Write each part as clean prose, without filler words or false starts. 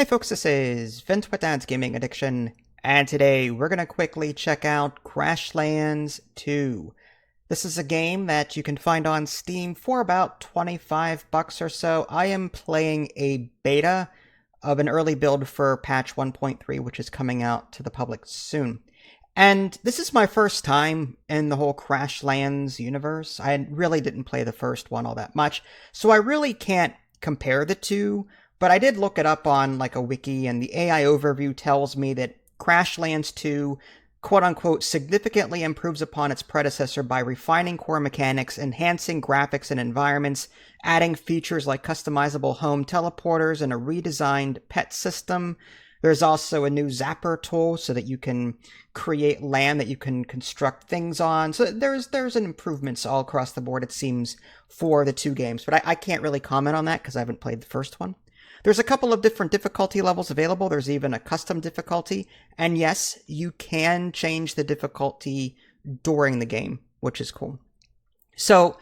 Hey folks, this is Vince with Dad's Gaming Addiction, and today we're going to quickly check out Crashlands 2. This is a game that you can find on Steam for about 25 bucks or so. I am playing a beta of an early build for patch 1.3, which is coming out to the public soon. And this is my first time in the whole Crashlands universe. I really didn't play the first one all that much, so I really can't compare the two. But I did look it up on like a wiki, and the AI overview tells me that Crashlands 2, quote-unquote, significantly improves upon its predecessor by refining core mechanics, enhancing graphics and environments, adding features like customizable home teleporters and a redesigned pet system. There's also a new zapper tool so that you can create land that you can construct things on. So there's an improvements all across the board, it seems, for the two games. But I can't really comment on that because I haven't played the first one. There's a couple of different difficulty levels available. There's even a custom difficulty. And yes, you can change the difficulty during the game, which is cool. So,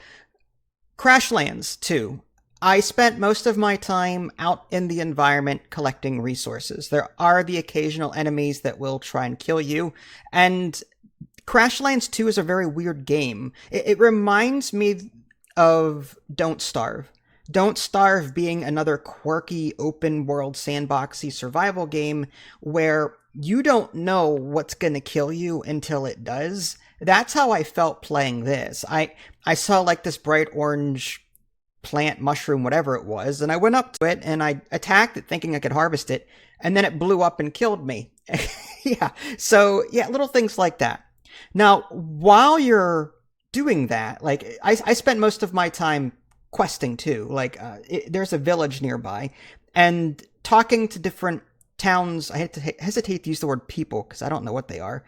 Crashlands 2. I spent most of my time out in the environment collecting resources. There are the occasional enemies that will try and kill you. And Crashlands 2 is a very weird game. It reminds me of Don't Starve. Don't Starve being another quirky, open-world, sandboxy survival game where you don't know what's going to kill you until it does. That's how I felt playing this. I saw like this bright orange plant, mushroom, whatever it was, and I went up to it and I attacked it thinking I could harvest it, and then it blew up and killed me. Yeah, so yeah, little things like that. Now, while you're doing that, like I spent most of my time questing too. Like there's a village nearby, and talking to different towns. I hesitate to use the word people because I don't know what they are,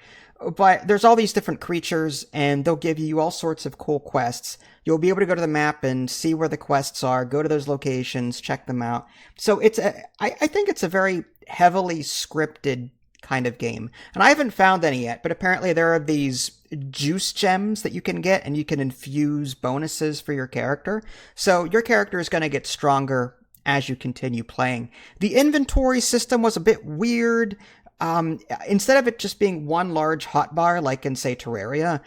but there's all these different creatures, and they'll give you all sorts of cool quests. You'll be able to go to the map and see where the quests are, go to those locations, check them out. So I think it's a very heavily scripted kind of game. And I haven't found any yet, but apparently there are these juice gems that you can get, and you can infuse bonuses for your character. So your character is going to get stronger as you continue playing. The inventory system was a bit weird. Instead of it just being one large hotbar like in, say, Terraria,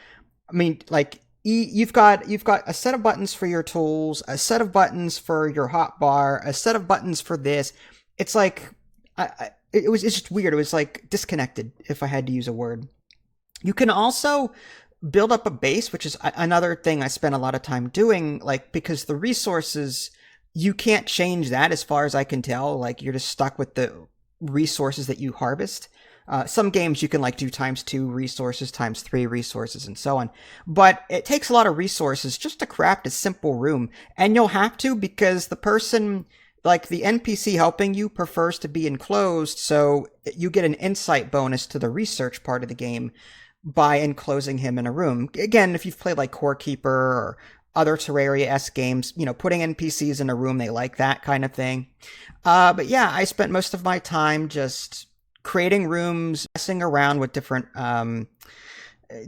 I mean, like you've got a set of buttons for your tools, a set of buttons for your hotbar, a set of buttons for this. It's like it's just weird. It was like disconnected, if I had to use a word. You can also build up a base, which is another thing I spent a lot of time doing, like, because the resources, you can't change that as far as I can tell. Like, you're just stuck with the resources that you harvest. Some games you can like do ×2 resources, ×3 resources, and so on. But it takes a lot of resources just to craft a simple room. And you'll have to, because the person, like the NPC helping you, prefers to be enclosed, so you get an insight bonus to the research part of the game by enclosing him in a room. Again, if you've played like Core Keeper or other Terraria-esque games, you know, putting NPCs in a room, they like that kind of thing. But yeah, I spent most of my time just creating rooms, messing around with different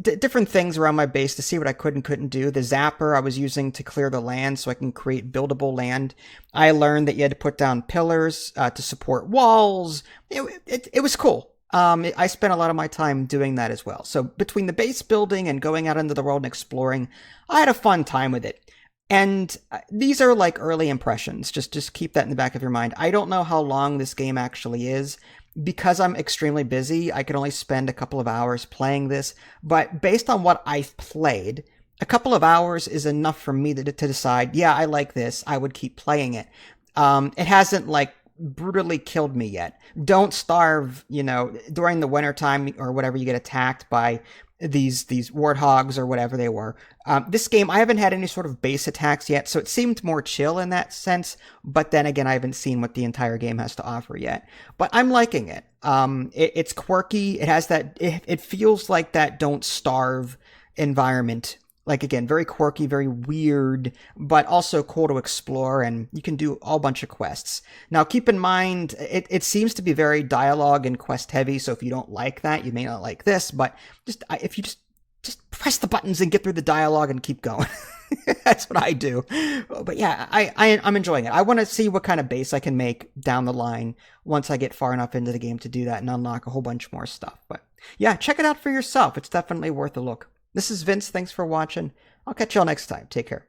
different things around my base to see what I could and couldn't do. The zapper I was using to clear the land so I can create buildable land. I learned that you had to put down pillars to support walls. It was cool. I spent a lot of my time doing that as well. So between the base building and going out into the world and exploring, I had a fun time with it. And these are like early impressions. Just keep that in the back of your mind. I don't know how long this game actually is. Because I'm extremely busy, I can only spend a couple of hours playing this. But based on what I've played, a couple of hours is enough for me to decide, yeah, I like this. I would keep playing it. It hasn't like brutally killed me yet. Don't Starve, you know, during the wintertime or whatever, you get attacked by these warthogs or whatever they were. This game, I haven't had any sort of base attacks yet, so it seemed more chill in that sense. But then again, I haven't seen what the entire game has to offer yet. But I'm liking it. It's quirky. It has that. It feels like that Don't Starve environment. Like, again, very quirky, very weird, but also cool to explore, and you can do a whole bunch of quests. Now, keep in mind, it seems to be very dialogue and quest heavy, so if you don't like that, you may not like this, but if you just press the buttons and get through the dialogue and keep going. That's what I do. But yeah, I'm enjoying it. I want to see what kind of base I can make down the line once I get far enough into the game to do that and unlock a whole bunch more stuff. But yeah, check it out for yourself. It's definitely worth a look. This is Vince. Thanks for watching. I'll catch y'all next time. Take care.